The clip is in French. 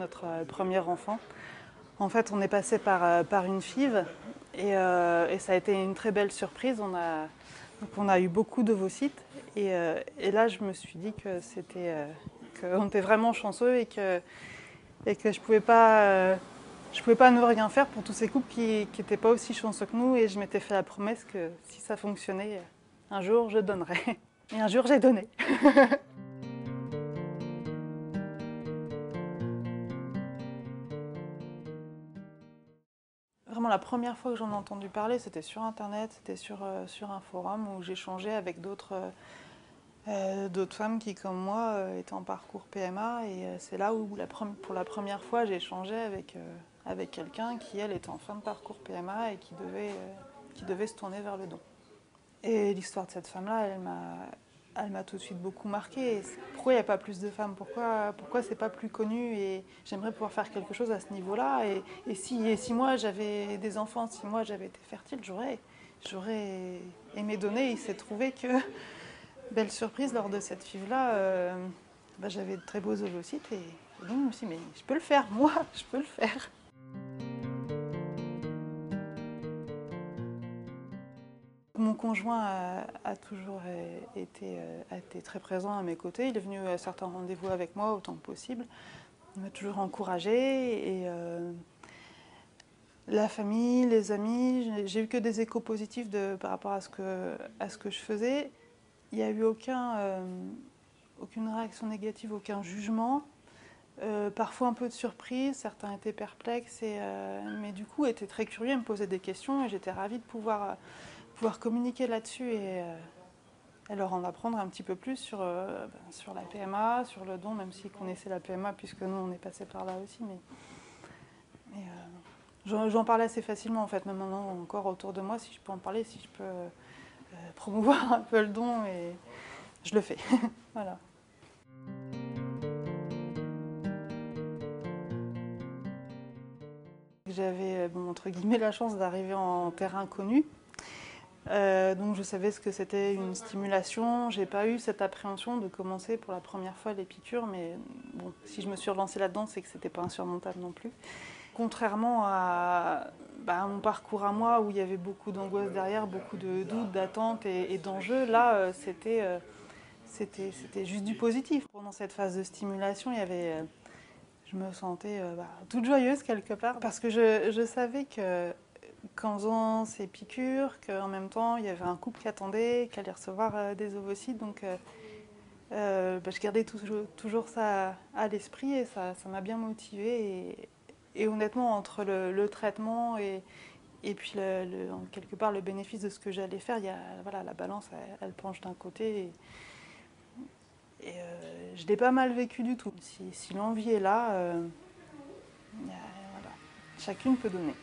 notre premier enfant. En fait, on est passé par une FIV et ça a été une très belle surprise. On a eu beaucoup d'ovocytes et là, je me suis dit que qu'on était vraiment chanceux et que je pouvais pas ne rien faire pour tous ces couples qui n'étaient pas aussi chanceux que nous. Et je m'étais fait la promesse que si ça fonctionnait, un jour, je donnerais. Et un jour, j'ai donné. Vraiment, la première fois que j'en ai entendu parler, c'était sur Internet, c'était sur un forum où j'échangeais avec d'autres femmes qui, comme moi, étaient en parcours PMA. Et c'est là où, pour la première fois, j'ai échangé avec quelqu'un qui, elle, était en fin de parcours PMA et qui devait se tourner vers le don. Et l'histoire de cette femme-là, elle m'a tout de suite beaucoup marquée. Pourquoi il n'y a pas plus de femmes? Pourquoi c'est pas plus connu? Et j'aimerais pouvoir faire quelque chose à ce niveau-là. Et si moi j'avais des enfants, si moi j'avais été fertile, j'aurais aimé donner. Il s'est trouvé que, belle surprise, lors de cette FIV-là, j'avais de très beaux ovocytes. Et donc je me suis dit, mais je peux le faire, moi, je peux le faire. Mon conjoint a toujours été très présent à mes côtés. Il est venu à certains rendez-vous avec moi autant que possible. Il m'a toujours encouragée. Et la famille, les amis, j'ai eu que des échos positifs par rapport à ce que je faisais. Il n'y a eu aucune réaction négative, aucun jugement. Parfois un peu de surprise, certains étaient perplexes, mais du coup étaient très curieux, me posaient des questions et j'étais ravie de pouvoir communiquer là-dessus et leur en apprendre un petit peu plus sur la PMA, sur le don, même s'ils connaissaient la PMA puisque nous on est passé par là aussi. Mais j'en parlais assez facilement en fait, même maintenant encore autour de moi, si je peux en parler, si je peux promouvoir un peu le don, et je le fais. Voilà. J'avais, entre guillemets, la chance d'arriver en terrain connu. Donc je savais ce que c'était une stimulation. J'ai pas eu cette appréhension de commencer pour la première fois les piqûres, mais bon, si je me suis relancée là-dedans, c'est que c'était pas insurmontable non plus. Contrairement à mon parcours à moi, où il y avait beaucoup d'angoisse derrière, beaucoup de doutes, d'attentes et d'enjeux, là c'était juste du positif. Pendant cette phase de stimulation, je me sentais toute joyeuse quelque part, parce que je savais qu'en faisant ces piqûres, qu'en même temps il y avait un couple qui attendait, qui allait recevoir des ovocytes, donc je gardais toujours ça à l'esprit et ça m'a bien motivée. Et honnêtement, entre le traitement et puis quelque part le bénéfice de ce que j'allais faire, la balance elle penche d'un côté. Et je l'ai pas mal vécu du tout. Si l'envie est là, voilà. Chacune peut donner.